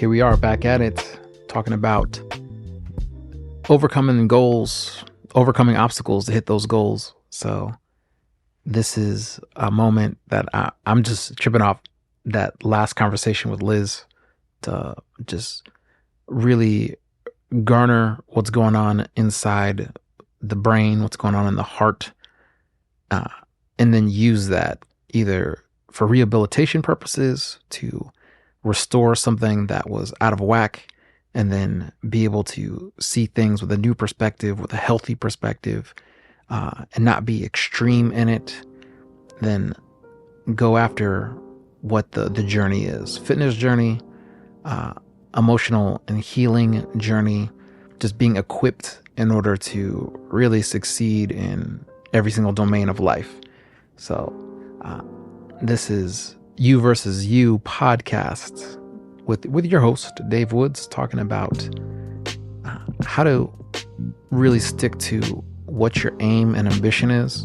here we are back at it, talking about overcoming goals, overcoming obstacles to hit those goals. So this is a moment that I'm just tripping off that last conversation with Liz to just really garner what's going on inside the brain, what's going on in the heart, and then use that either for rehabilitation purposes to restore something that was out of whack, and then be able to see things with a new perspective, with a healthy perspective, and not be extreme in it. Then go after what the journey is. Fitness journey, emotional and healing journey, just being equipped in order to really succeed in every single domain of life. So this is You versus You podcast with your host, Dave Woods, talking about how to really stick to what your aim and ambition is,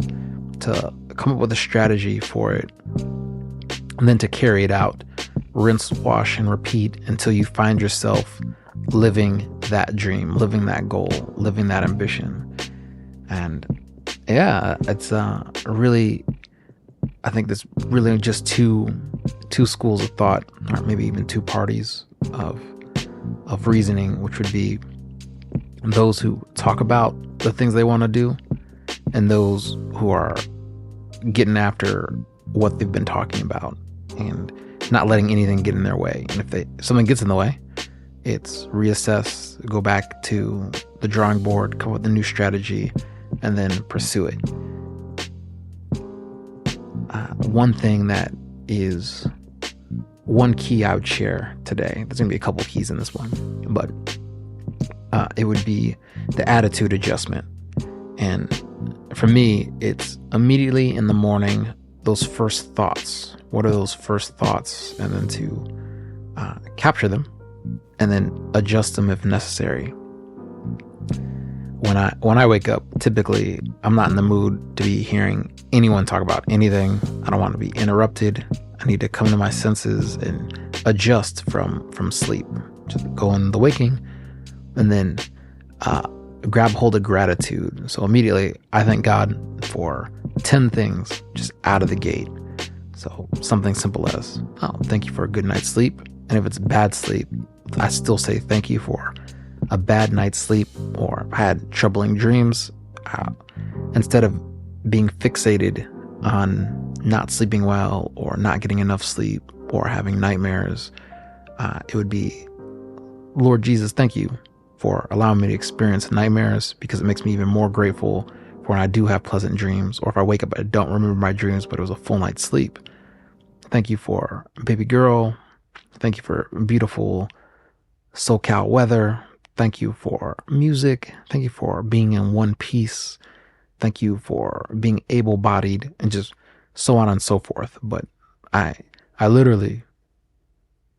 to come up with a strategy for it, and then to carry it out, rinse, wash, and repeat until you find yourself living that dream, living that goal, living that ambition. And yeah, it's really, I think there's really just two schools of thought, or maybe even two parties of reasoning, which would be those who talk about the things they want to do and those who are getting after what they've been talking about and not letting anything get in their way. And if something gets in the way, it's reassess, go back to the drawing board, come up with a new strategy, and then pursue it. One thing that is one key I would share today, there's going to be a couple of keys in this one, but it would be the attitude adjustment. And for me, it's immediately in the morning, those first thoughts. What are those first thoughts? And then to capture them and then adjust them if necessary. When I wake up, typically I'm not in the mood to be hearing anyone talk about anything. I don't want to be interrupted. I need to come to my senses and adjust from sleep. Just go in the waking and then grab hold of gratitude. So immediately I thank God for 10 things just out of the gate. So something simple as, thank you for a good night's sleep. And if it's bad sleep, I still say thank you for a bad night's sleep, or I had troubling dreams. Instead of being fixated on not sleeping well or not getting enough sleep or having nightmares, it would be, Lord Jesus, thank you for allowing me to experience nightmares, because it makes me even more grateful for when I do have pleasant dreams, or if I wake up, I don't remember my dreams, but it was a full night's sleep. Thank you for baby girl. Thank you for beautiful SoCal weather. Thank you for music. Thank you for being in one piece. Thank you for being able-bodied, and just so on and so forth. But I literally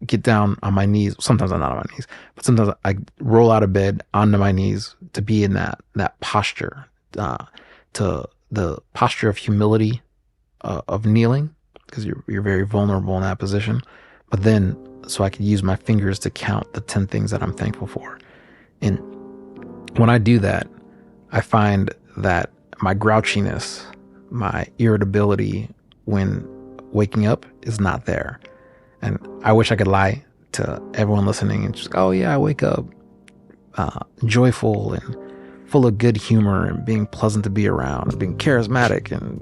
get down on my knees. Sometimes I'm not on my knees, but sometimes I roll out of bed onto my knees to be in that posture, to the posture of humility, of kneeling, because you're very vulnerable in that position. But then, so I could use my fingers to count the 10 things that I'm thankful for. And when I do that, I find that my grouchiness, my irritability when waking up is not there. And I wish I could lie to everyone listening and just, oh yeah, I wake up joyful and full of good humor and being pleasant to be around and being charismatic and,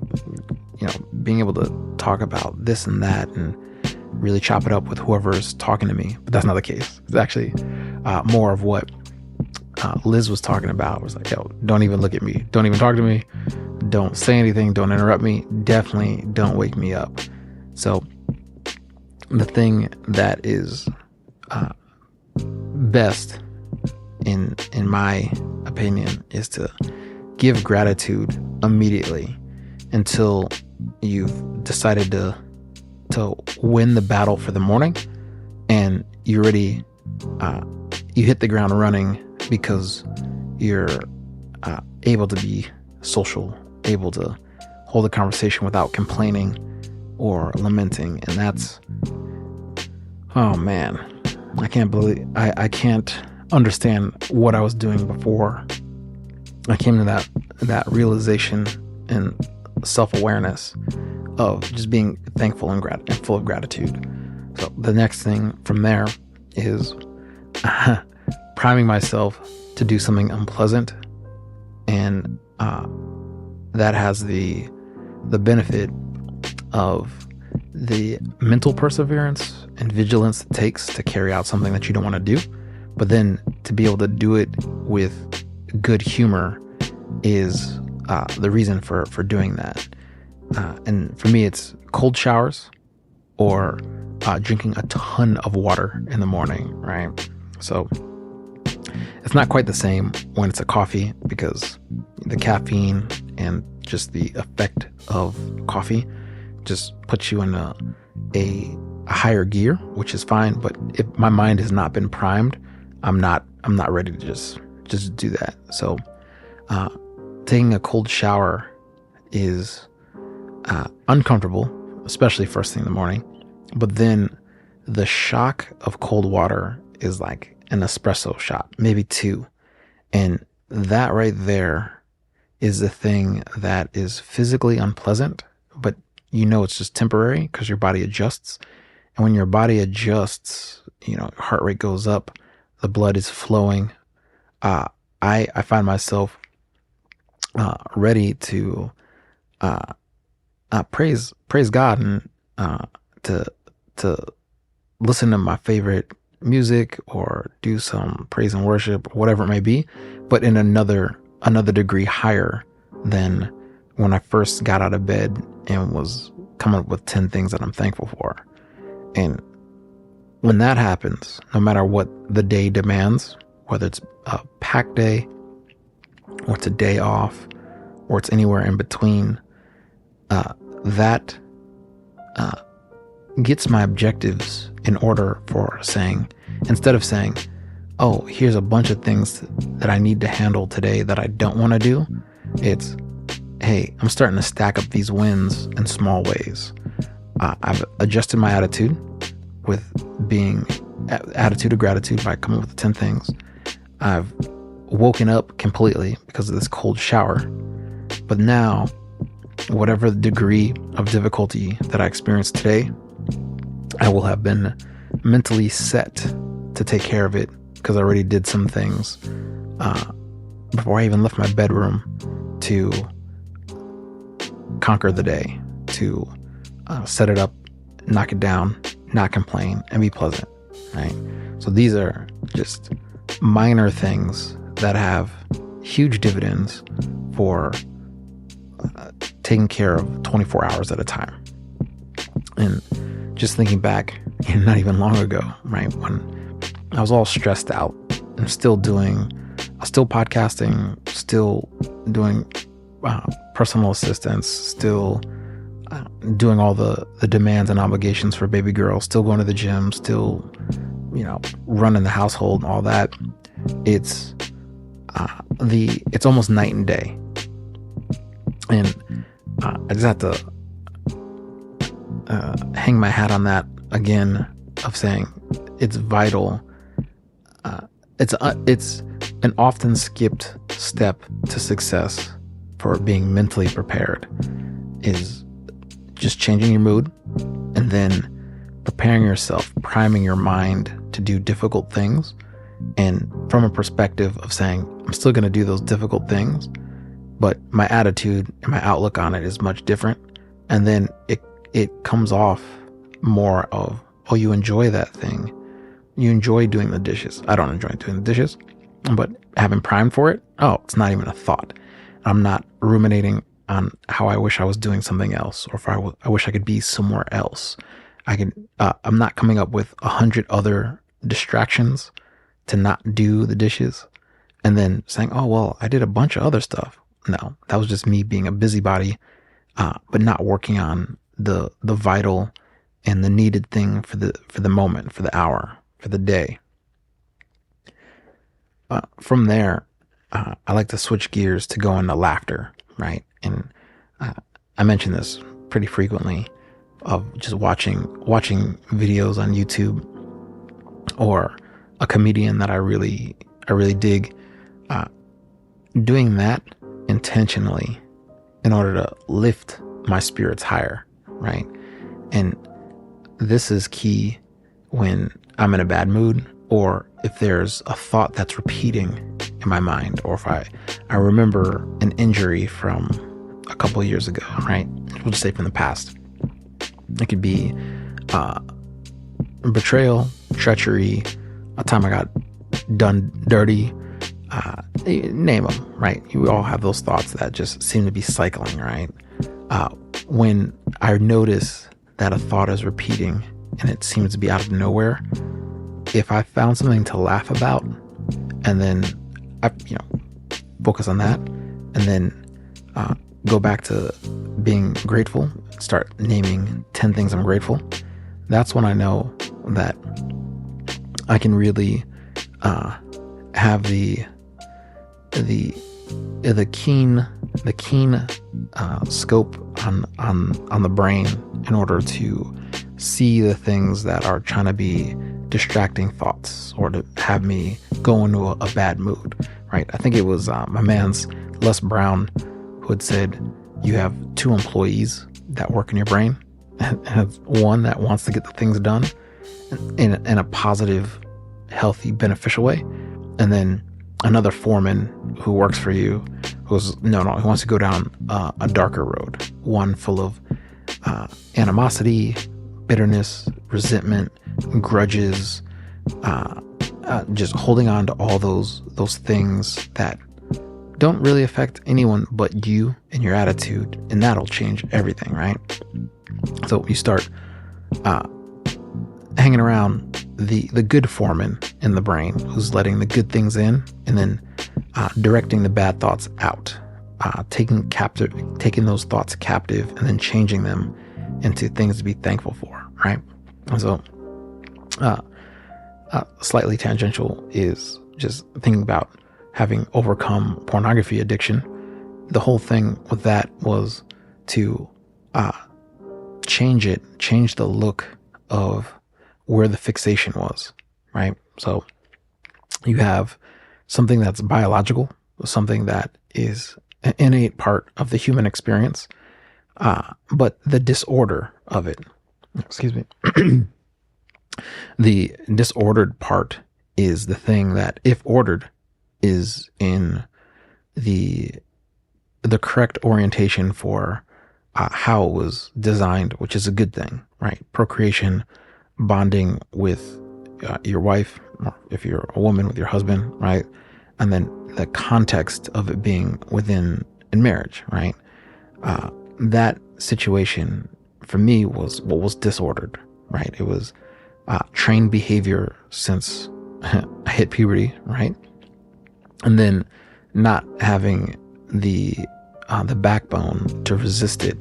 being able to talk about this and that and really chop it up with whoever's talking to me. But that's not the case. It's actually more of what Liz was talking about. It was like, yo, don't even look at me. Don't even talk to me. Don't say anything. Don't interrupt me. Definitely don't wake me up. So the thing that is best, in my opinion, is to give gratitude immediately until you've decided to win the battle for the morning, and you hit the ground running because you're able to be social, able to hold a conversation without complaining or lamenting. And that's, oh man, I can't believe I can't understand what I was doing before I came to that realization and self-awareness of just being thankful and full of gratitude. So the next thing from there is priming myself to do something unpleasant, and that has the benefit of the mental perseverance and vigilance it takes to carry out something that you don't want to do, but then to be able to do it with good humor is the reason for doing that. And for me, it's cold showers or drinking a ton of water in the morning, right? So it's not quite the same when it's a coffee, because the caffeine and just the effect of coffee just puts you in a higher gear, which is fine. But if my mind has not been primed, I'm not ready to just do that. So taking a cold shower is uncomfortable, especially first thing in the morning. But then the shock of cold water is like an espresso shot, maybe two. And that right there is the thing that is physically unpleasant, but you know it's just temporary because your body adjusts. And when your body adjusts, heart rate goes up, the blood is flowing. I find myself ready to praise God and to listen to my favorite music or do some praise and worship, or whatever it may be, but in another degree higher than when I first got out of bed and was coming up with 10 things that I'm thankful for. And when that happens, no matter what the day demands, whether it's a packed day or it's a day off or it's anywhere in between, that gets my objectives in order for saying, instead of saying, oh, here's a bunch of things that I need to handle today that I don't want to do, it's, hey, I'm starting to stack up these wins in small ways. I've adjusted my attitude with being attitude of gratitude by coming up with 10 things. I've woken up completely because of this cold shower. But now, whatever degree of difficulty that I experienced today, I will have been mentally set to take care of it because I already did some things before I even left my bedroom to conquer the day, to set it up, knock it down, not complain, and be pleasant, right? So these are just minor things that have huge dividends for taking care of 24 hours at a time. And just thinking back, not even long ago, right, when I was all stressed out and still podcasting, still doing personal assistance, still doing all the demands and obligations for baby girl, still going to the gym, still, running the household and all that. It's almost night and day. And I just have to hang my hat on that again, of saying it's vital. It's an often skipped step to success for being mentally prepared, is just changing your mood and then preparing yourself, priming your mind to do difficult things, and from a perspective of saying, I'm still going to do those difficult things, but my attitude and my outlook on it is much different. And then it comes off more of, oh, you enjoy that thing. You enjoy doing the dishes. I don't enjoy doing the dishes, but having primed for it, oh, it's not even a thought. I'm not ruminating on how I wish I was doing something else, or if I wish I could be somewhere else. I'm not coming up with 100 other distractions to not do the dishes and then saying, oh, well, I did a bunch of other stuff. No, that was just me being a busybody, but not working on the vital and the needed thing for the moment, for the hour, for the day. From there, I like to switch gears to go into laughter, right? And I mention this pretty frequently, of just watching videos on YouTube or a comedian that I really dig, doing that intentionally in order to lift my spirits higher, right? And this is key when I'm in a bad mood, or if there's a thought that's repeating in my mind, or if I remember an injury from a couple of years ago, right? We'll just say from the past. It could be betrayal, treachery, a time I got done dirty, name them, right? You all have those thoughts that just seem to be cycling, right? When I notice that a thought is repeating and it seems to be out of nowhere, if I found something to laugh about, and then I, focus on that, and then go back to being grateful, start naming 10 things I'm grateful, that's when I know that I can really have the keen scope on the brain in order to see the things that are trying to be distracting thoughts or to have me go into a bad mood, right? I think it was my man's Les Brown who had said, you have 2 employees that work in your brain, and have one that wants to get the things done in a positive, healthy, beneficial way, and then another foreman who works for you who's he wants to go down a darker road, one full of animosity, bitterness, resentment, grudges, just holding on to all those things that don't really affect anyone but you and your attitude, and that'll change everything, right? So you start hanging around the good foreman in the brain who's letting the good things in, and then directing the bad thoughts out, taking those thoughts captive, and then changing them into things to be thankful for, right? And so slightly tangential is just thinking about having overcome pornography addiction. The whole thing with that was to change the look of where the fixation was, right? So you have something that's biological, something that is an innate part of the human experience, but the disorder of it, the disordered part is the thing that, if ordered, is in the correct orientation for how it was designed, which is a good thing, right? Procreation, bonding with your wife, or if you're a woman, with your husband, right? And then the context of it being in marriage, right? That situation for me was what was disordered, right? It was trained behavior since I hit puberty, right? And then not having the backbone to resist it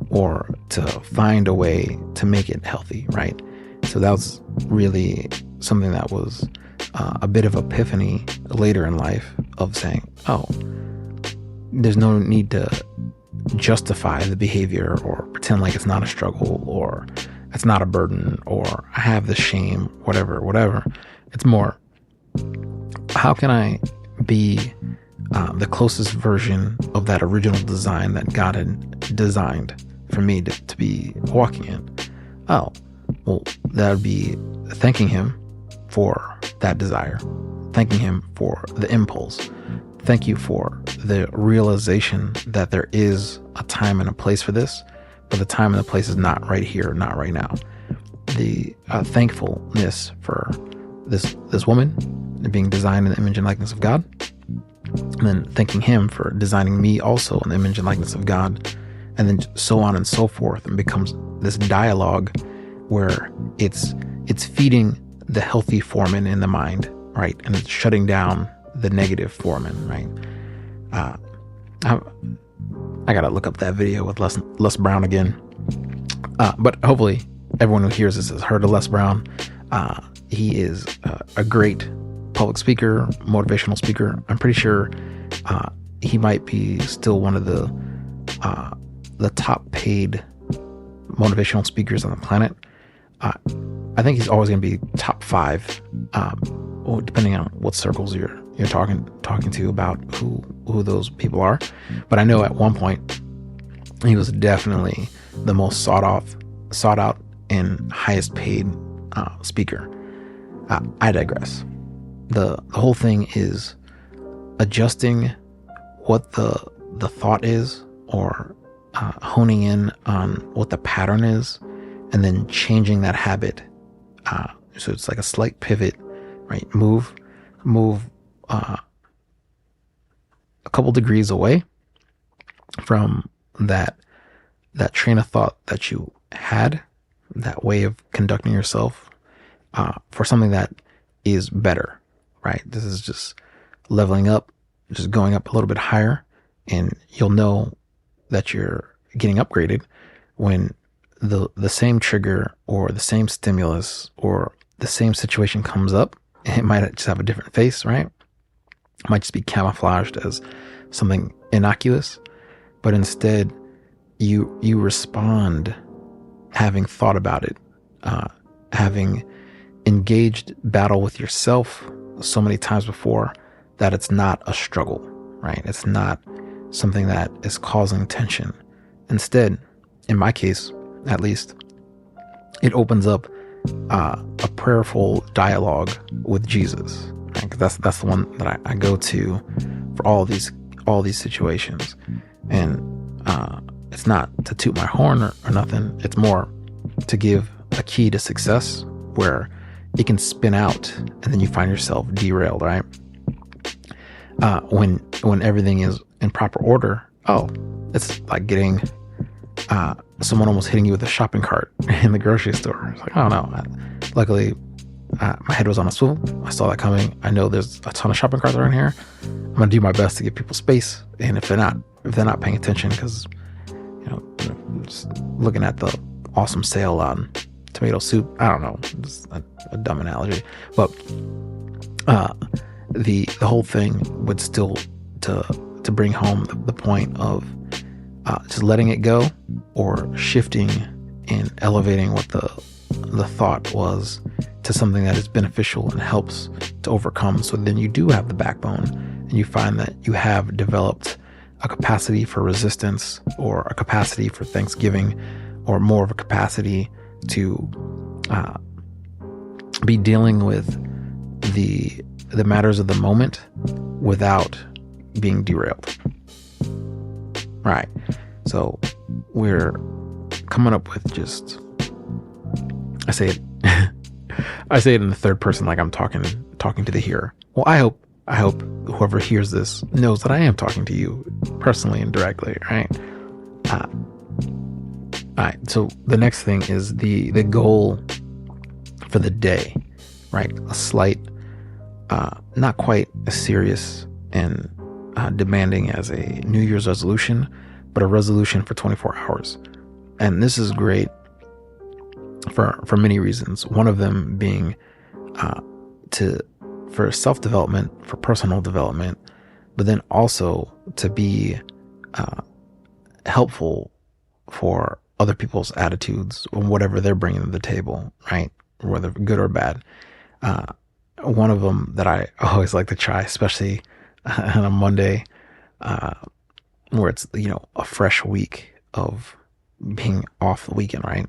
or to find a way to make it healthy, right? So that was really something that was a bit of epiphany later in life, of saying, oh, there's no need to justify the behavior or pretend like it's not a struggle or it's not a burden or I have the shame, whatever. It's more, how can I be the closest version of that original design that God had designed for me to be walking in? Oh, well, that would be thanking Him for that desire, thanking Him for the impulse. Thank you for the realization that there is a time and a place for this, but the time and the place is not right here, not right now. The thankfulness for this woman being designed in the image and likeness of God, and then thanking Him for designing me also in the image and likeness of God, and then so on and so forth, and becomes this dialogue where it's feeding the healthy foreman in the mind, right, and it's shutting down the negative foreman, right? I gotta look up that video with Les Brown again, but hopefully everyone who hears this has heard of Les Brown. He is a great public speaker, motivational speaker. I'm pretty sure he might be still one of the top paid motivational speakers on the planet. I think he's always going to be top 5, well, depending on what circles you're talking to about who those people are. But I know at one point he was definitely the most sought out and highest paid speaker. I digress. The whole thing is adjusting what the thought is, or honing in on what the pattern is, and then changing that habit. So it's like a slight pivot, right? Move a couple degrees away from that train of thought that you had, that way of conducting yourself, for something that is better, right? This is just leveling up, just going up a little bit higher, and you'll know that you're getting upgraded when the same trigger or the same stimulus or the same situation comes up. It might just have a different face, right? It might just be camouflaged as something innocuous, but instead you respond having thought about it, having engaged battle with yourself so many times before that it's not a struggle, right? It's not something that is causing tension. Instead, in my case, at least, it opens up a prayerful dialogue with Jesus, right? 'Cause that's the one that I go to for all these situations. And it's not to toot my horn or nothing. It's more to give a key to success where it can spin out and then you find yourself derailed, right? When everything is in proper order, it's like getting someone almost hitting you with a shopping cart in the grocery store. It's like, I don't know. Luckily, my head was on a swivel. I saw that coming. I know there's a ton of shopping carts around here. I'm gonna do my best to give people space. And if they're not paying attention, because just looking at the awesome sale on tomato soup, I don't know, it's a dumb analogy, but the whole thing would still to bring home the point of just letting it go, or shifting and elevating what the thought was to something that is beneficial and helps to overcome. So then you do have the backbone, and you find that you have developed a capacity for resistance, or a capacity for thanksgiving, or more of a capacity to be dealing with the matters of the moment without being derailed. Right. So we're coming up with just, I say it in the third person, like I'm talking to the hearer. Well, I hope whoever hears this knows that I am talking to you personally and directly, right? All right. So the next thing is the goal for the day, right? A slight, not quite as serious and demanding as a New Year's resolution, but a resolution for 24 hours. And this is great for many reasons. One of them being for self-development, for personal development, but then also to be helpful for other people's attitudes or whatever they're bringing to the table, right? Whether good or bad. One of them that I always like to try, especially on a Monday, where it's, a fresh week of being off the weekend, right,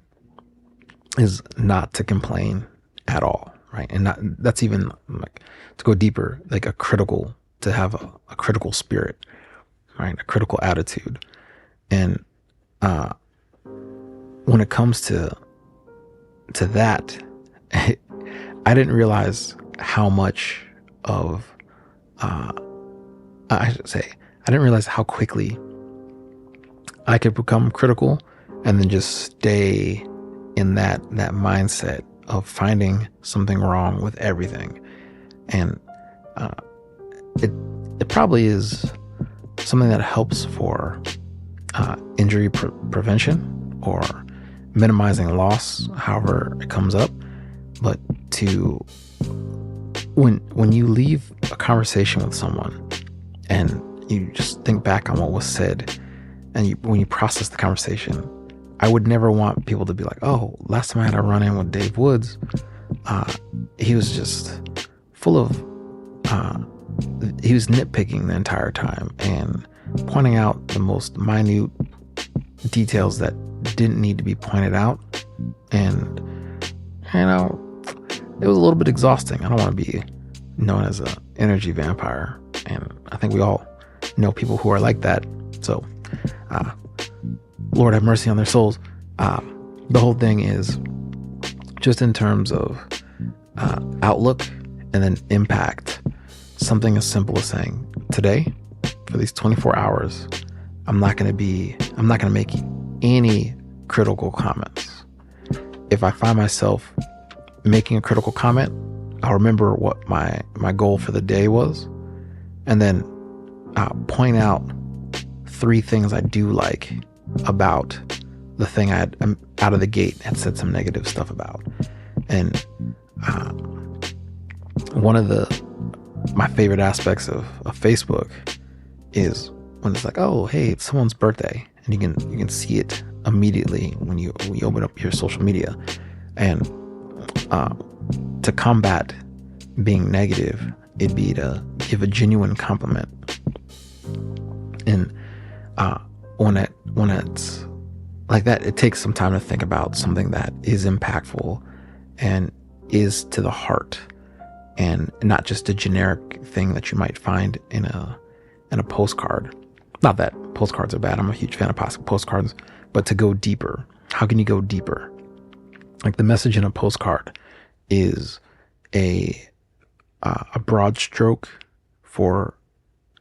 is not to complain at all, right? And that's even like to go deeper, like to have a critical spirit, right? A critical attitude. And when it comes to that, I didn't realize how much of, I didn't realize how quickly I could become critical and then just stay in that mindset of finding something wrong with everything. And it probably is something that helps for injury prevention or minimizing loss, however it comes up. But when you leave a conversation with someone and you just think back on what was said, and when you process the conversation, I would never want people to be like, oh, last time I had a run-in with Dave Woods, he was just full of, he was nitpicking the entire time and pointing out the most minute details that didn't need to be pointed out. And, it was a little bit exhausting. I don't want to be known as an energy vampire. And I think we all know people who are like that. So, Lord have mercy on their souls. The whole thing is just in terms of outlook and then impact. Something as simple as saying, today, for these 24 hours, I'm not going to make any critical comments. If I find myself making a critical comment, I'll remember what my goal for the day was, and then point out 3 things I do like about the thing I had out of the gate had said some negative stuff about. And one of my favorite aspects of Facebook is when it's like, oh, hey, it's someone's birthday, and you can see it immediately when you open up your social media. And to combat being negative, it'd be to give a genuine compliment. And when it's like that, it takes some time to think about something that is impactful and is to the heart, and not just a generic thing that you might find in a postcard. Not that postcards are bad. I'm a huge fan of postcards, but to go deeper. How can you go deeper? Like, the message in a postcard is a broad stroke for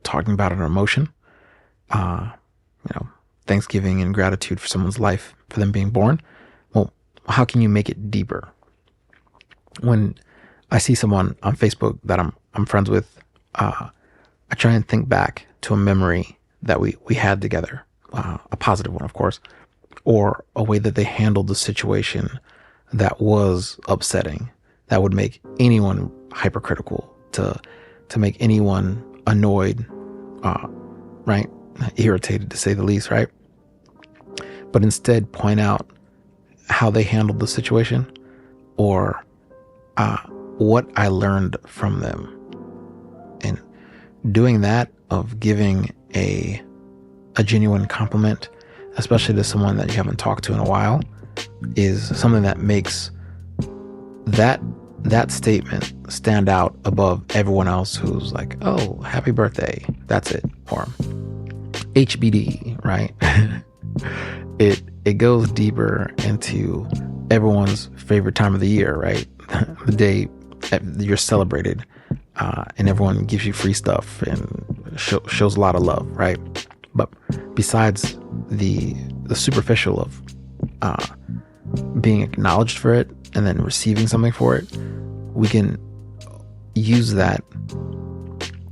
talking about an emotion. Thanksgiving and gratitude for someone's life, for them being born. Well, how can you make it deeper? When I see someone on Facebook that I'm friends with, I try and think back to a memory that we had together, a positive one, of course, or a way that they handled the situation that was upsetting, that would make anyone hypercritical, to make anyone annoyed, right? Irritated, to say the least, right? But instead point out how they handled the situation, or what I learned from them. And doing that, of giving a genuine compliment, especially to someone that you haven't talked to in a while, is something that makes that statement stand out above everyone else who's like, oh, happy birthday, that's it, or HBD, right? It goes deeper into everyone's favorite time of the year, right? The day you're celebrated, and everyone gives you free stuff and shows a lot of love, right? But besides the superficial of being acknowledged for it and then receiving something for it, we can use that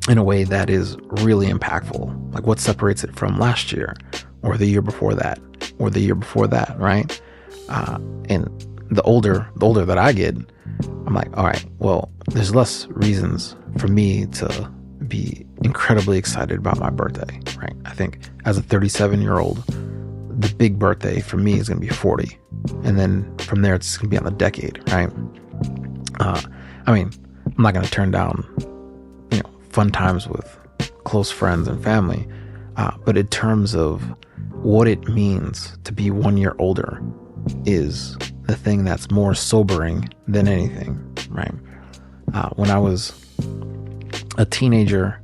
in a way that is really impactful. Like, what separates it from last year, or the year before that, or the year before that, right? And the older that I get, I'm like, all right, well, there's less reasons for me to be incredibly excited about my birthday, right? I think as a 37-year-old, the big birthday for me is going to be 40. And then from there, it's going to be on the decade, right? I'm not going to turn down, fun times with close friends and family. But in terms of what it means to be 1 year older is the thing that's more sobering than anything, right? When I was a teenager,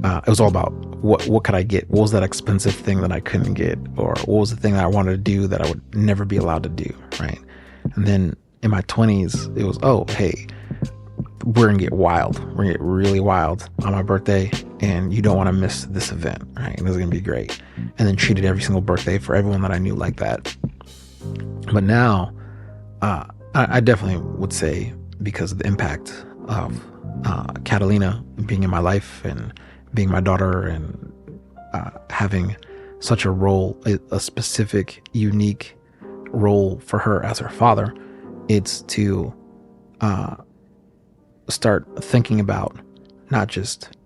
it was all about what could I get? What was that expensive thing that I couldn't get? Or what was the thing that I wanted to do that I would never be allowed to do, right? And then in my 20s, it was, oh, hey, we're going to get wild. We're going to get really wild on my birthday, and you don't want to miss this event, right? This is going to be great. And then treated every single birthday for everyone that I knew like that. But now, I definitely would say, because of the impact of Catalina being in my life and being my daughter, and having such a role, a specific, unique role for her as her father, it's to start thinking about not just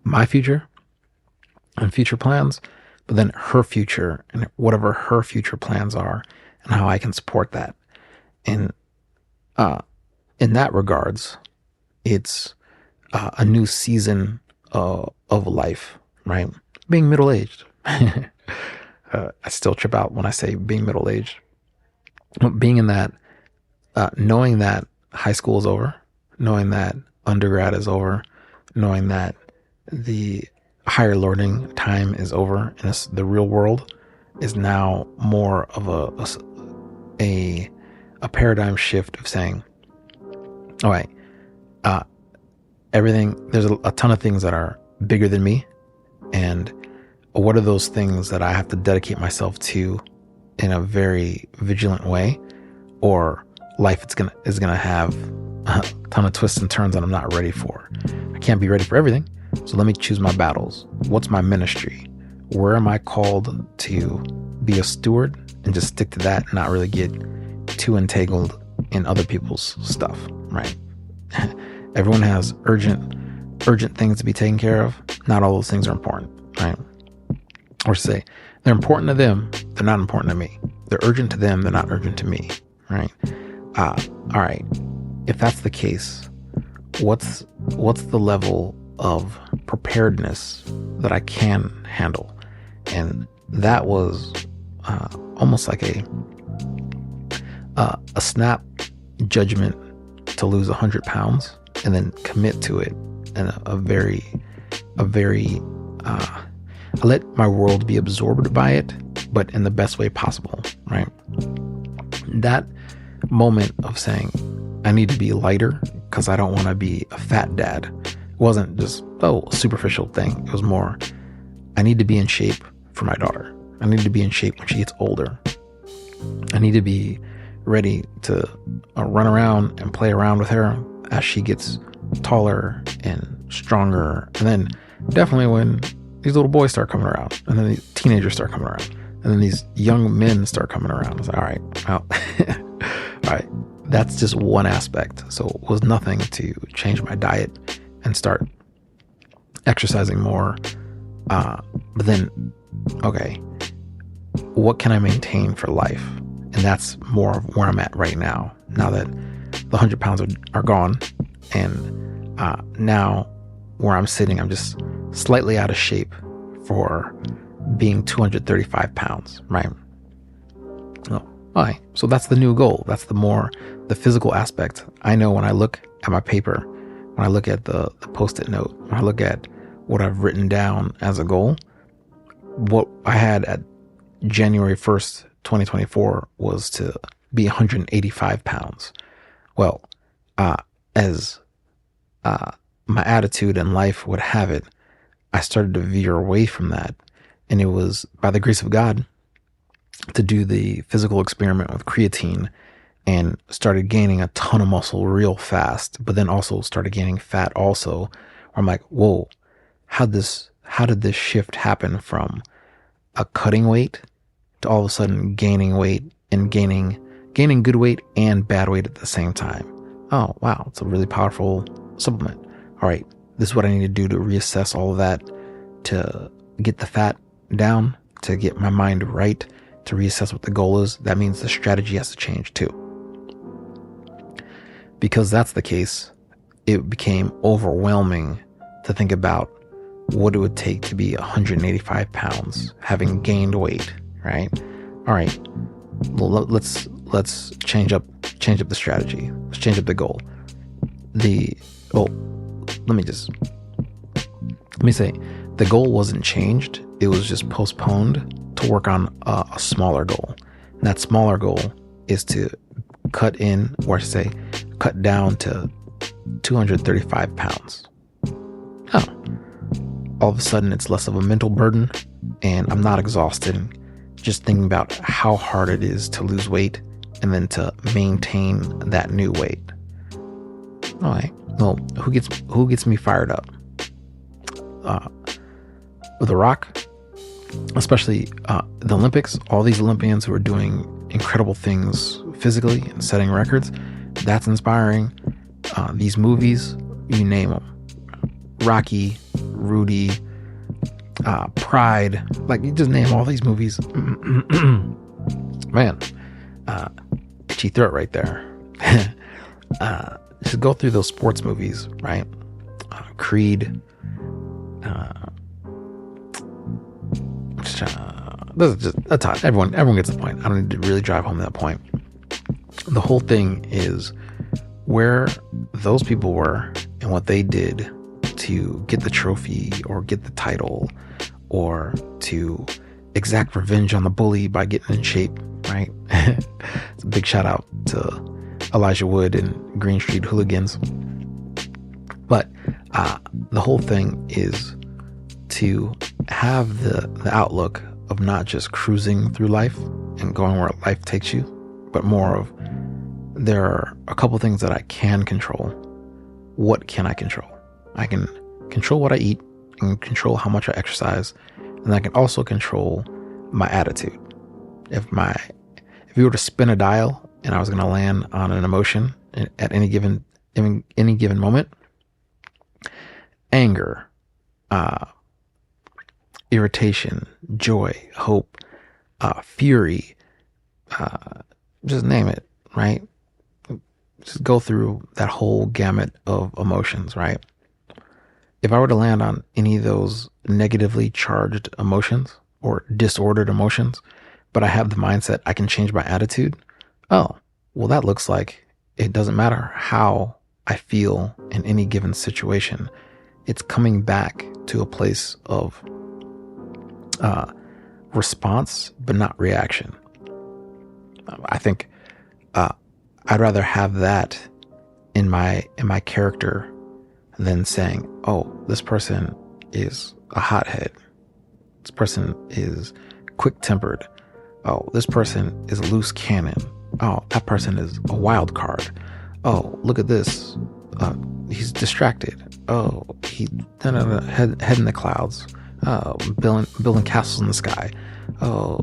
my future and future plans, but then her future and whatever her future plans are and how I can support that. And in that regards, it's a new season of life, right? Being middle-aged. I still trip out when I say being middle-aged. Being in that, knowing that high school is over, knowing that undergrad is over, knowing that the higher learning time is over, and the real world is now more of a paradigm shift of saying, all right, everything, there's a ton of things that are bigger than me, and what are those things that I have to dedicate myself to in a very vigilant way, or life is gonna have a ton of twists and turns that I'm not ready for. I can't be ready for everything, so let me choose my battles. What's my ministry? Where am I called to be a steward, and just stick to that and not really get too entangled in other people's stuff, right? Everyone has urgent things to be taken care of. Not all those things are important, right? Or say they're important to them, they're not important to me. They're urgent to them, they're not urgent to me, right? All right. If that's the case, what's the level of preparedness that I can handle? And that was almost like a snap judgment to lose 100 pounds and then commit to it in a very I let my world be absorbed by it, but in the best way possible, right? That moment of saying, I need to be lighter because I don't want to be a fat dad, wasn't just, a superficial thing. It was more, I need to be in shape for my daughter. I need to be in shape when she gets older. I need to be ready to run around and play around with her as she gets taller and stronger. And then definitely when these little boys start coming around, and then these teenagers start coming around, and then these young men start coming around. It's like, all right, well, all right, that's just one aspect. So it was nothing to change my diet and start exercising more. But then, okay, what can I maintain for life? And that's more of where I'm at right now. Now that the 100 pounds are gone, and now where I'm sitting, I'm just slightly out of shape for being 235 pounds, right? Oh, all right. So that's the new goal. That's the physical aspect. I know when I look at my paper, when I look at the Post-it note, when I look at what I've written down as a goal, what I had at January 1st, 2024 was to be 185 pounds. Well, as my attitude in life would have it, I started to veer away from that. And it was by the grace of God to do the physical experiment with creatine and started gaining a ton of muscle real fast, but then also started gaining fat also. Where I'm like, whoa, how did this shift happen from a cutting weight to all of a sudden gaining weight and gaining good weight and bad weight at the same time? Oh, wow. It's a really powerful supplement. All right. This is what I need to do to reassess all of that, to get the fat down, to get my mind right, to reassess what the goal is. That means the strategy has to change too. Because that's the case, it became overwhelming to think about what it would take to be 185 pounds, having gained weight, right? All right, well, let's change up the strategy. Let's change up the goal. Let me say, the goal wasn't changed. It was just postponed to work on a smaller goal. And that smaller goal is to cut down to 235 pounds. Oh, all of a sudden it's less of a mental burden, and I'm not exhausted just thinking about how hard it is to lose weight and then to maintain that new weight. All right. Well, who gets me fired up? The Rock, especially the Olympics. All these Olympians who are doing incredible things physically and setting records. That's inspiring. These movies, you name them. Rocky, Rudy, Pride, like you just name all these movies. Man, itchy throat right there. Just go through those sports movies, right? Creed. This is just a ton. Everyone gets the point. I don't need to really drive home that point. The whole thing is where those people were and what they did to get the trophy or get the title or to exact revenge on the bully by getting in shape, right? It's a big shout out to Elijah Wood and Green Street Hooligans. But the whole thing is to have the outlook of not just cruising through life and going where life takes you, but more of there are a couple things that I can control. What can I control? I can control what I eat, I can control how much I exercise, and I can also control my attitude. If you were to spin a dial and I was going to land on an emotion at any given moment, anger, irritation, joy, hope, fury, just name it, right? Just go through that whole gamut of emotions, right? If I were to land on any of those negatively charged emotions or disordered emotions, but I have the mindset I can change my attitude, oh, well, that looks like it doesn't matter how I feel in any given situation. It's coming back to a place of response, but not reaction. I think I'd rather have that in my character than saying, oh, this person is a hothead. This person is quick-tempered. Oh, this person is a loose cannon. Oh, that person is a wild card. Oh, look at this. He's distracted. Oh, head in the clouds. Oh, building castles in the sky. Oh,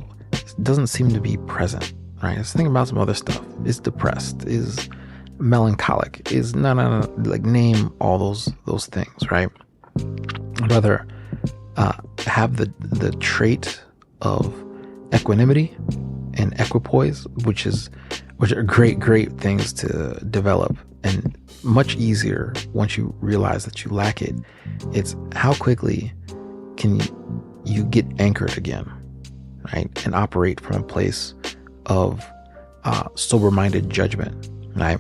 doesn't seem to be present, right? Let's think about some other stuff. Is depressed, is melancholic, is no, like name all those things, right? I'd rather have the trait of equanimity and equipoise, which are great things to develop, and much easier once you realize that you lack it. It's how quickly can you get anchored again, right? And operate from a place of sober-minded judgment, right?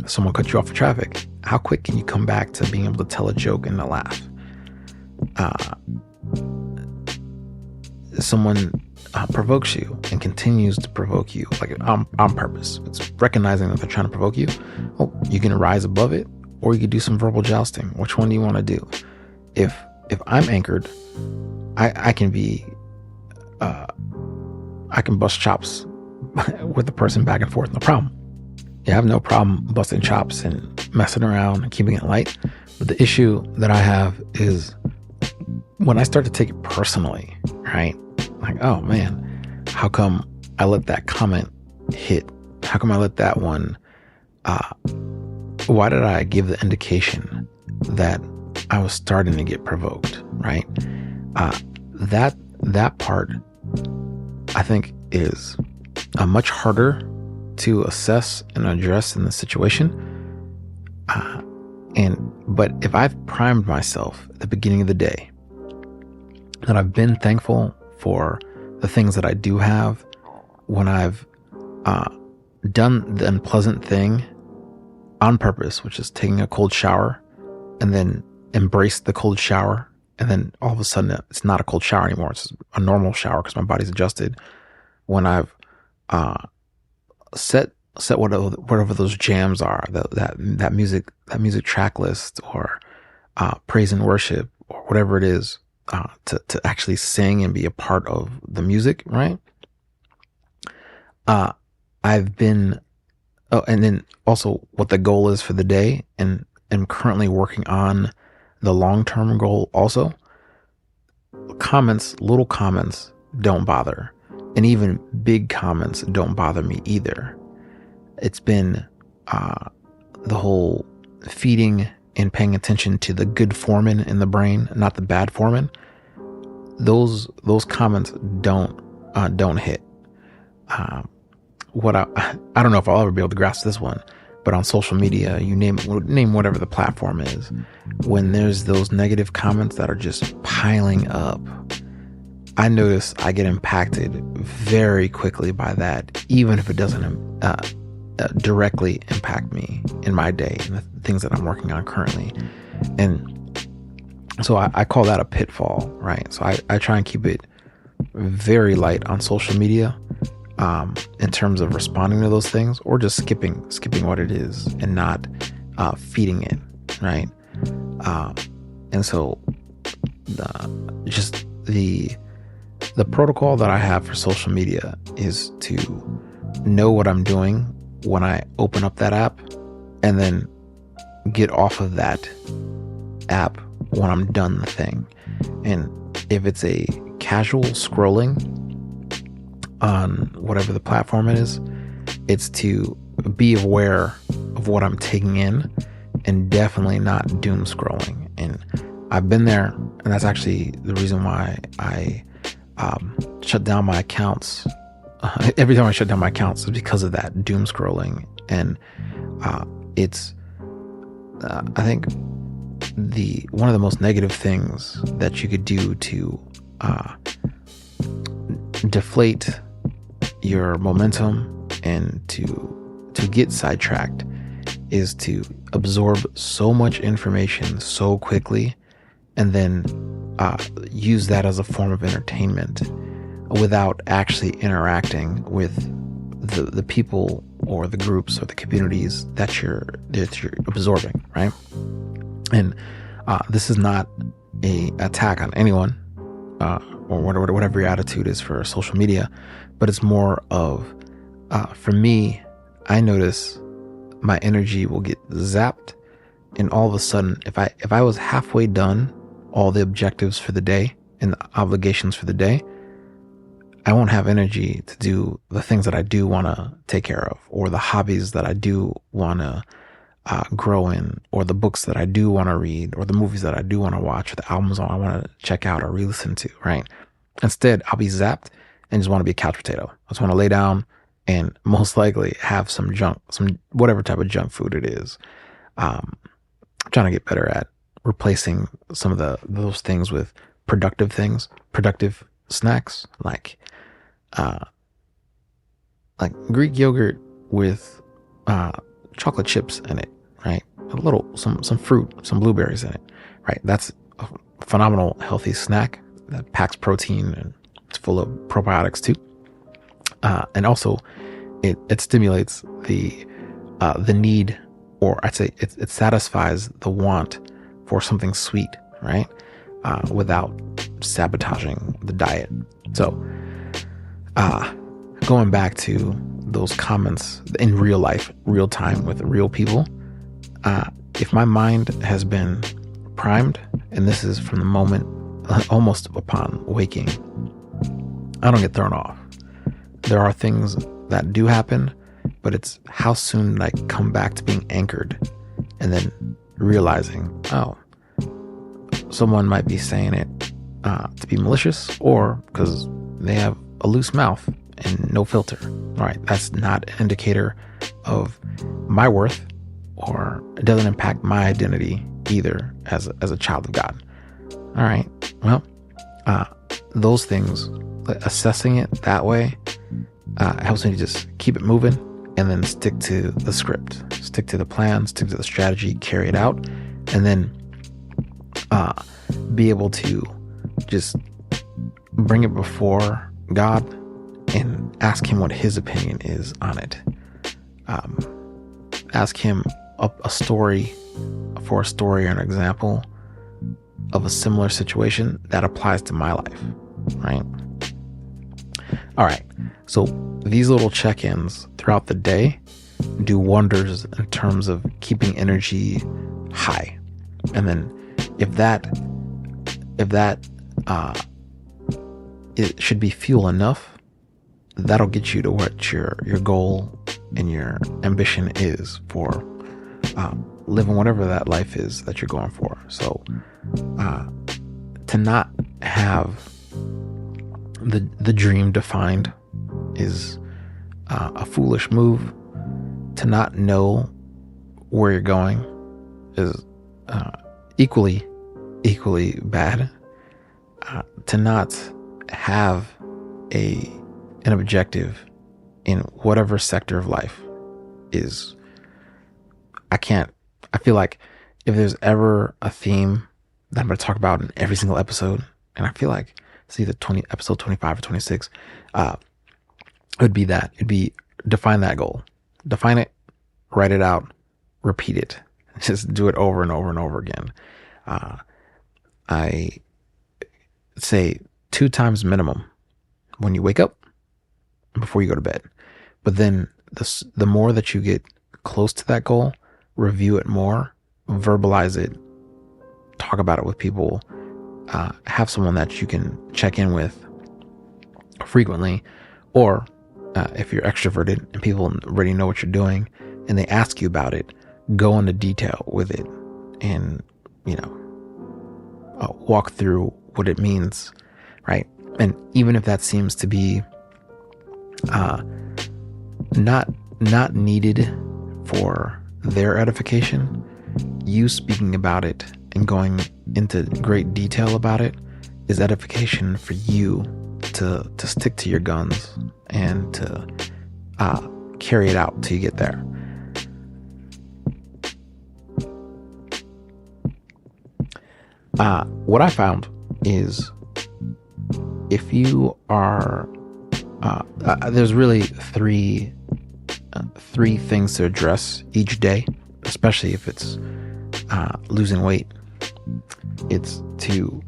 Someone cut you off in traffic. How quick can you come back to being able to tell a joke and a laugh? Someone provokes you and continues to provoke you, like on purpose. It's recognizing that they're trying to provoke you. Oh, you can rise above it, or you can do some verbal jousting. Which one do you want to do? If I'm anchored, I can be, I can bust chops with the person back and forth, no problem. Yeah, I have no problem busting chops and messing around and keeping it light. But the issue that I have is when I start to take it personally, right? Like, oh man, how come I let that comment hit? How come I let that one, why did I give the indication that I was starting to get provoked, right? That part, I think, is much harder to assess and address in the situation. But if I've primed myself at the beginning of the day, that I've been thankful for the things that I do have, when I've done the unpleasant thing on purpose, which is taking a cold shower, and then embrace the cold shower, and then all of a sudden it's not a cold shower anymore, it's a normal shower because my body's adjusted. When I've set whatever those jams are, that music track list, or praise and worship, or whatever it is, to actually sing and be a part of the music, right? I've been, and then also what the goal is for the day, and am currently working on the long-term goal also. Little comments don't bother, and even big comments don't bother me either. It's been the whole feeding and paying attention to the good foreman in the brain, not the bad foreman. those comments don't hit. What I don't know if I'll ever be able to grasp this one, but on social media, you name whatever the platform is, when there's those negative comments that are just piling up, I notice I get impacted very quickly by that, even if it doesn't directly impact me in my day and the things that I'm working on currently. And so I call that a pitfall, right? So I try and keep it very light on social media, in terms of responding to those things, or just skipping what it is and not feeding it, right? And so the protocol that I have for social media is to know what I'm doing when I open up that app, and then get off of that app when I'm done the thing. And if it's a casual scrolling on whatever the platform is, it's to be aware of what I'm taking in and definitely not doom scrolling. And I've been there, and that's actually the reason why I shut down my accounts. Every time I shut down my accounts is because of that doom scrolling. And it's I think one of the most negative things that you could do to deflate your momentum and to get sidetracked is to absorb so much information so quickly, and then use that as a form of entertainment without actually interacting with the people or the groups or the communities that you're absorbing, right? And this is not a attack on anyone, or whatever your attitude is for social media, but it's more of, for me, I notice my energy will get zapped, and all of a sudden, if I was halfway done all the objectives for the day and the obligations for the day, I won't have energy to do the things that I do want to take care of, or the hobbies that I do want to grow in, or the books that I do want to read, or the movies that I do want to watch, or the albums I want to check out or re-listen to, right? Instead, I'll be zapped and just want to be a couch potato. I just want to lay down and most likely have some whatever type of junk food it is. I'm trying to get better at replacing some of those things with productive things, productive snacks, like Greek yogurt with chocolate chips in it, right? Some fruit, some blueberries in it, right? That's a phenomenal healthy snack that packs protein and it's full of probiotics too. And also it stimulates the need, or I'd say it satisfies the want for something sweet, right? Without sabotaging the diet. So going back to those comments in real life, real time with real people, if my mind has been primed, and this is from the moment almost upon waking, I don't get thrown off. There are things that do happen, but it's how soon did I come back to being anchored, and then realizing, oh, someone might be saying it to be malicious, or because they have a loose mouth and no filter. All right, that's not an indicator of my worth, or it doesn't impact my identity either as a child of God. All right, well, those things, assessing it that way, helps me to just keep it moving, and then stick to the script, stick to the plan, stick to the strategy, carry it out, and then be able to just bring it before God and ask him what his opinion is on it. Ask him a story or an example of a similar situation that applies to my life, right? All right, so these little check-ins throughout the day do wonders in terms of keeping energy high. And then if that it should be fuel enough, that'll get you to what your goal and your ambition is for living whatever that life is that you're going for. So to not have the dream defined is a foolish move. To not know where you're going is equally bad. To not have an objective in whatever sector of life is, I feel like if there's ever a theme that I'm going to talk about in every single episode, and I feel like it's either episode 25 or 26, it would be that. It'd be define that goal. Define it, write it out, repeat it. Just do it over and over and over again. I say 2 times minimum when you wake up and before you go to bed. But then the more that you get close to that goal, review it more, verbalize it, talk about it with people, have someone that you can check in with frequently, or if you're extroverted and people already know what you're doing and they ask you about it, go into detail with it and, walk through what it means, right? And even if that seems to be not needed for their edification, you speaking about it and going into great detail about it is edification for you to stick to your guns and to carry it out till you get there. What I found is if you are there's really three things to address each day, especially if it's losing weight. It's to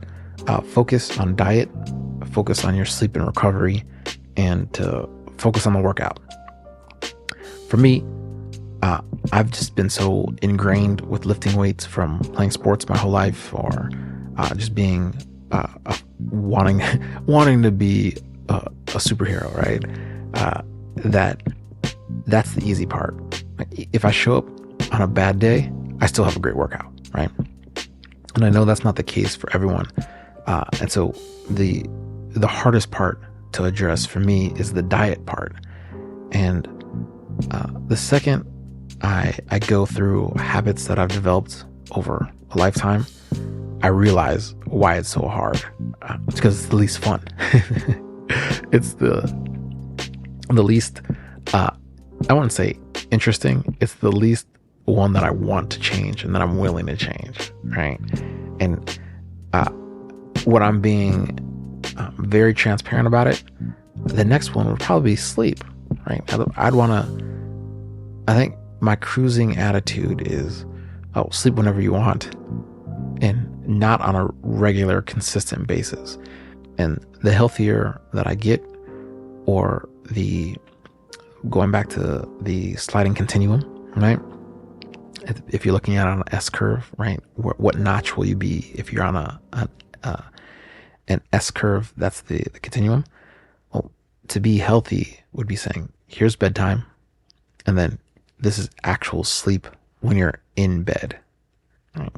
focus on diet, focus on your sleep and recovery, and to focus on the workout. For me, I've just been so ingrained with lifting weights from playing sports my whole life, or just being wanting to be a superhero, right? That's the easy part. If I show up on a bad day, I still have a great workout, right? And I know that's not the case for everyone. And so the hardest part to address for me is the diet part. And the second I go through habits that I've developed over a lifetime, I realize why it's so hard. It's because it's the least fun. It's the least, I wouldn't say interesting. It's the least one that I want to change and that I'm willing to change, right? And what I'm being very transparent about it, the next one would probably be sleep, right? I think my cruising attitude is, sleep whenever you want and not on a regular, consistent basis. And the healthier that I get, or going back to the sliding continuum, right? If you're looking at it on an S curve, right? What notch will you be if you're on an S curve? That's the continuum. Well, to be healthy would be saying, here's bedtime, and then this is actual sleep when you're in bed. Right?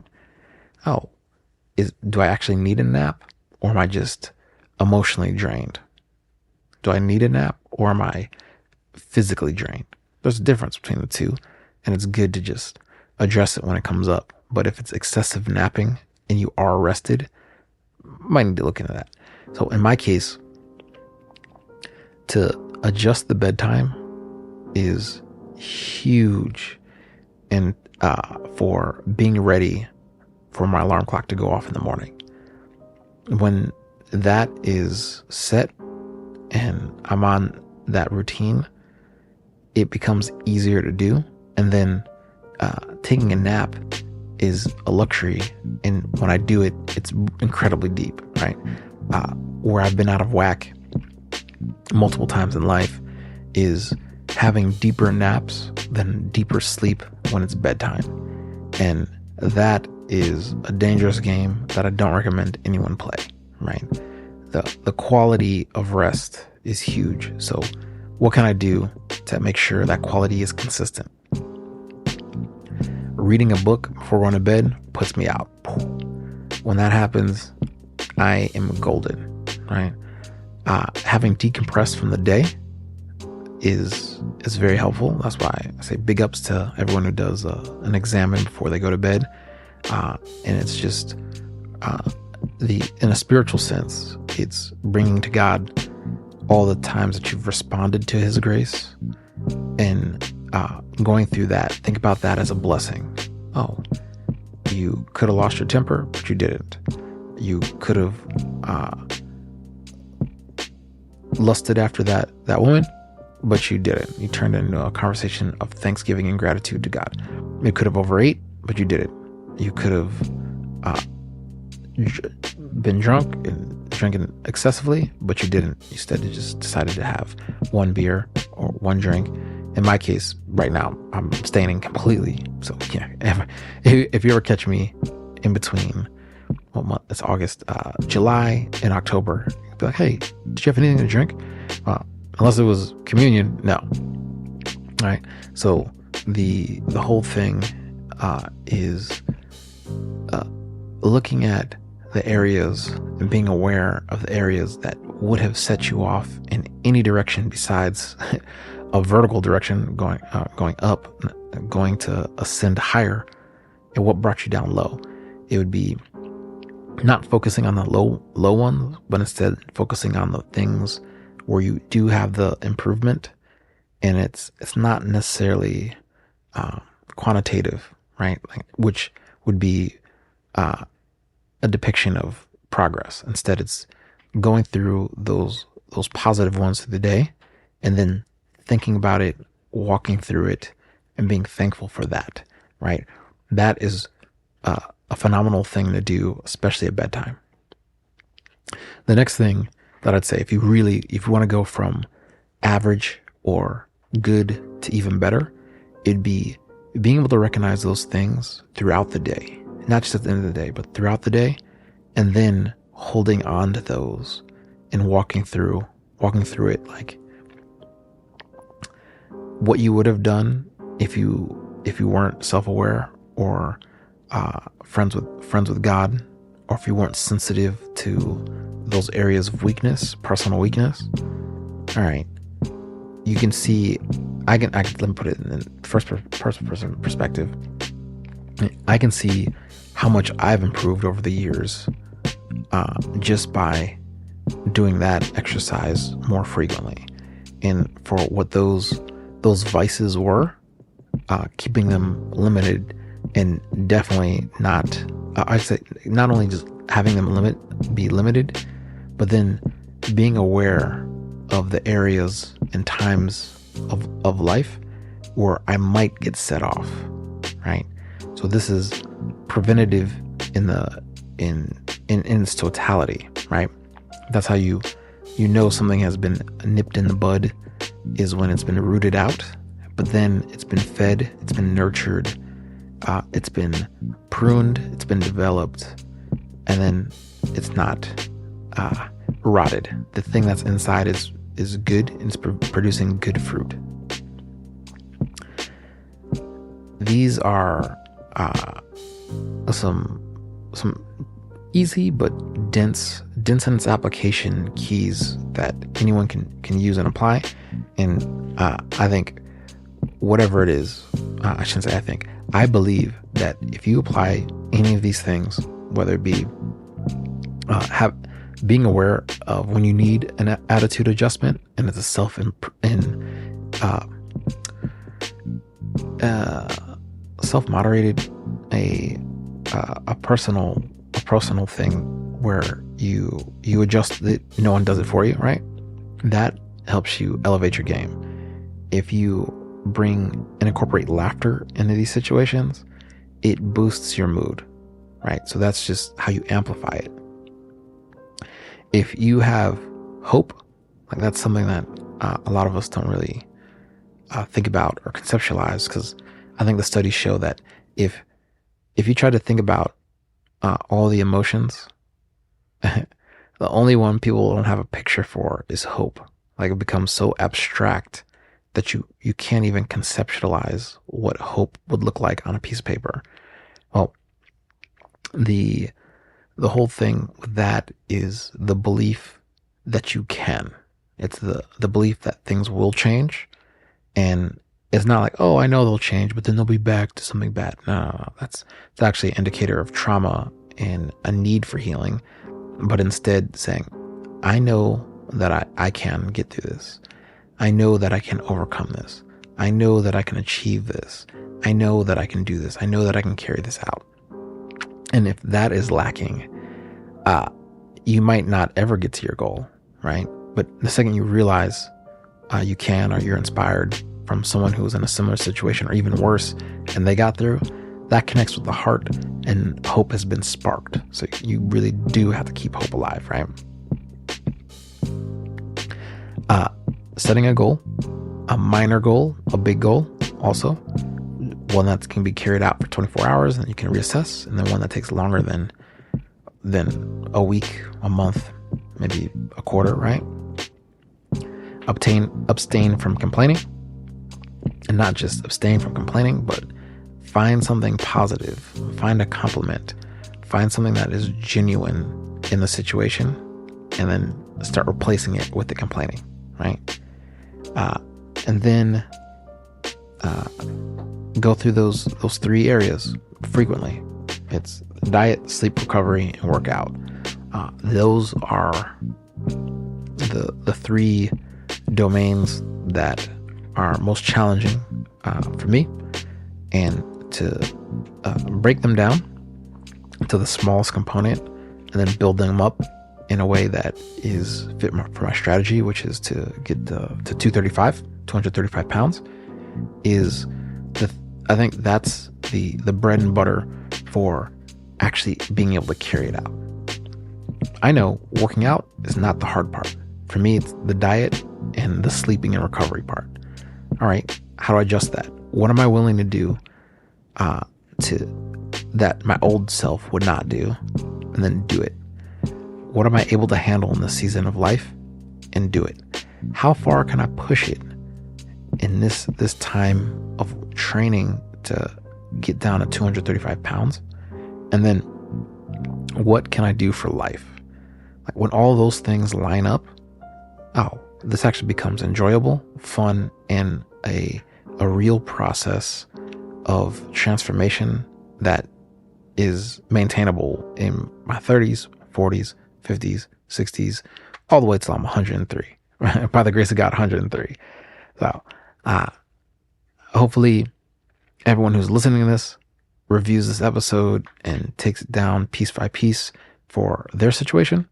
Do I actually need a nap, or am I just emotionally drained? Do I need a nap, or am I physically drained? There's a difference between the two, and it's good to just address it when it comes up. But if it's excessive napping and you are rested, might need to look into that. So in my case, to adjust the bedtime is huge, and for being ready for my alarm clock to go off in the morning. When that is set and I'm on that routine, it becomes easier to do. And then taking a nap is a luxury, and when I do it, it's incredibly deep, right? Where I've been out of whack multiple times in life is having deeper naps than deeper sleep when it's bedtime. And that is a dangerous game that I don't recommend anyone play, right? The quality of rest is huge. So what can I do to make sure that quality is consistent? Reading a book before going to bed puts me out. When that happens, I am golden, right? Having decompressed from the day is very helpful. That's why I say big ups to everyone who does an examine before they go to bed. And it's just in a spiritual sense, it's bringing to God all the times that you've responded to His grace, and going through that. Think about that as a blessing. Oh, you could have lost your temper, but you didn't. You could have lusted after that woman, but you didn't. You turned it into a conversation of thanksgiving and gratitude to God. You could have overate, but you didn't. You could have been drunk and drinking excessively, but you didn't. Instead, you just decided to have one beer or one drink. In my case, right now, I'm abstaining completely. So yeah, if you ever catch me in between, what month? It's August, July and October. Be like, hey, did you have anything to drink? Unless it was communion, no. All right. So the whole thing is looking at the areas and being aware of the areas that would have set you off in any direction besides a vertical direction, going up, going to ascend higher, and what brought you down low. It would be not focusing on the low ones, but instead focusing on the things where you do have the improvement, and it's not necessarily quantitative, right? Which would be a depiction of progress. Instead, it's going through those positive ones through the day, and then thinking about it, walking through it, and being thankful for that, right? That is a phenomenal thing to do, especially at bedtime. The next thing that I'd say, if you want to go from average or good to even better, it'd be being able to recognize those things throughout the day, not just at the end of the day, but throughout the day, and then holding on to those and walking through it, like what you would have done if you weren't self-aware or friends with God, or if you weren't sensitive to those areas of weakness, personal weakness. All right, you can see. I can let me put it in first person perspective. I can see how much I've improved over the years, just by doing that exercise more frequently, and for what those vices were, keeping them limited. And definitely not, I say, not only just having them be limited, but then being aware of the areas and times of life where I might get set off, right? So this is preventative in its totality, right? That's how you know something has been nipped in the bud, is when it's been rooted out, but then it's been fed, it's been nurtured, it's been pruned, it's been developed, and then it's not rotted. The thing that's inside is good, and it's producing good fruit. These are some easy but dense in its application keys that anyone can use and apply. And I think whatever it is, I shouldn't say I think, I believe that if you apply any of these things, whether it be being aware of when you need an attitude adjustment, and it's a self-moderated, a personal thing where you adjust it, no one does it for you, right? That helps you elevate your game. If you bring and incorporate laughter into these situations, it boosts your mood, right? So that's just how you amplify it. If you have hope, like that's something that a lot of us don't really think about or conceptualize, because I think the studies show that if you try to think about all the emotions, the only one people don't have a picture for is hope. Like, it becomes so abstract that you can't even conceptualize what hope would look like on a piece of paper. Well, the whole thing with that is the belief that you can. It's the belief that things will change, and it's not like, oh, I know they'll change, but then they'll be back to something bad. No. It's actually an indicator of trauma and a need for healing, but instead saying, I know that I can get through this. I know that I can overcome this. I know that I can achieve this. I know that I can do this. I know that I can carry this out. And if that is lacking, you might not ever get to your goal, right? But the second you realize you can, or you're inspired from someone who was in a similar situation or even worse, and they got through, that connects with the heart, and hope has been sparked. So you really do have to keep hope alive, right? Setting a goal, a minor goal, a big goal, also one that can be carried out for 24 hours and you can reassess, and then one that takes longer than a week, a month, maybe a quarter, right? Abstain from complaining, and not just abstain from complaining, but find something positive, find a compliment, find something that is genuine in the situation, and then start replacing it with the complaining, right? And then go through those three areas frequently. It's diet, sleep, recovery, and workout. Those are the three domains that are most challenging for me, and to break them down to the smallest component and then build them up in a way that is fit for my strategy, which is to get to 235 pounds, is I think that's the bread and butter for actually being able to carry it out. I know working out is not the hard part. For me, it's the diet and the sleeping and recovery part. All right, how do I adjust that? What am I willing to do that my old self would not do, and then do it? What am I able to handle in this season of life, and do it? How far can I push it in this time of training to get down to 235 pounds? And then what can I do for life? Like when all those things line up, this actually becomes enjoyable, fun, and a real process of transformation that is maintainable in my 30s, 40s, 50s, 60s, all the way till I'm 103. Right? By the grace of God, 103. So hopefully everyone who's listening to this reviews this episode and takes it down piece by piece for their situation.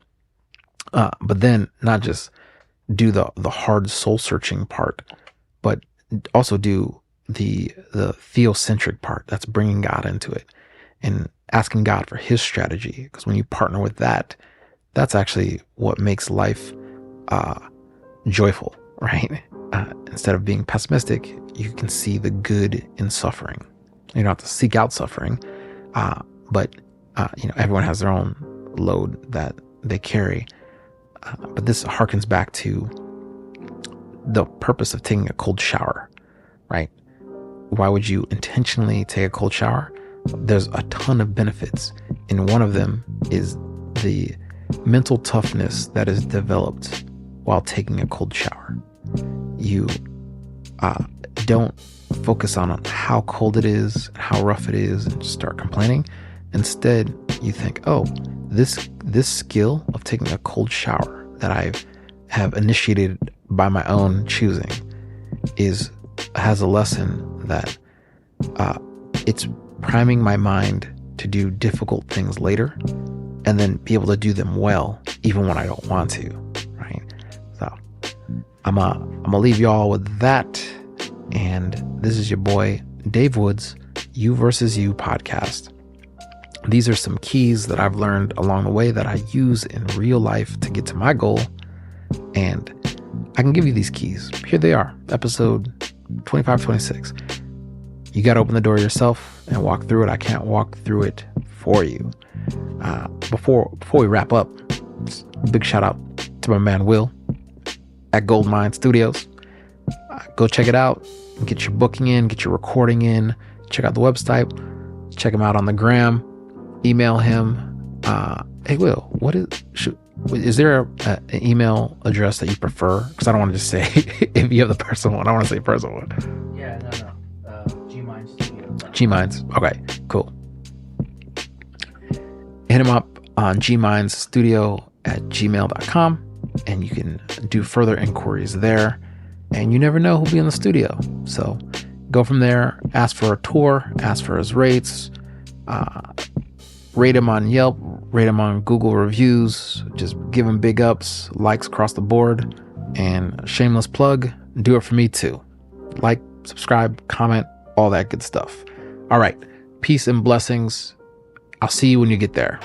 But then not just do the hard soul searching part, but also do the theocentric part. That's bringing God into it and asking God for his strategy. Because when you partner with that, that's actually what makes life joyful, right? Instead of being pessimistic, you can see the good in suffering. You don't have to seek out suffering, but everyone has their own load that they carry. But this harkens back to the purpose of taking a cold shower, right? Why would you intentionally take a cold shower? There's a ton of benefits, and one of them is the mental toughness that is developed while taking a cold shower. You don't focus on how cold it is, how rough it is, and just start complaining. Instead, you think, this skill of taking a cold shower that I have initiated by my own choosing has a lesson that it's priming my mind to do difficult things later, and then be able to do them well even when I don't want to, right? So I'm gonna leave y'all with that, and this is your boy Dave Woods, You Versus You podcast. These are some keys that I've learned along the way that I use in real life to get to my goal, and I can give you these keys. Here they are, episode 25, 26. You got to open the door yourself and walk through it. I can't walk through it for you. Before we wrap up, big shout out to my man Will at Goldmine Studios. Go check it out. Get your booking in, get your recording in. Check out the website. Check him out on the gram. Email him. Hey Will, Is there an email address that you prefer? Because I don't want to just say if you have the personal one. I want to say personal one. Yeah, no. Gminds Studio. Gminds. Okay, cool. Hit him up on gmindsstudio@gmail.com, and you can do further inquiries there. And you never know who'll be in the studio. So go from there, ask for a tour, ask for his rates, rate him on Yelp, rate him on Google reviews, just give him big ups, likes across the board, and shameless plug, do it for me too. Like, subscribe, comment, all that good stuff. All right, peace and blessings. I'll see you when you get there.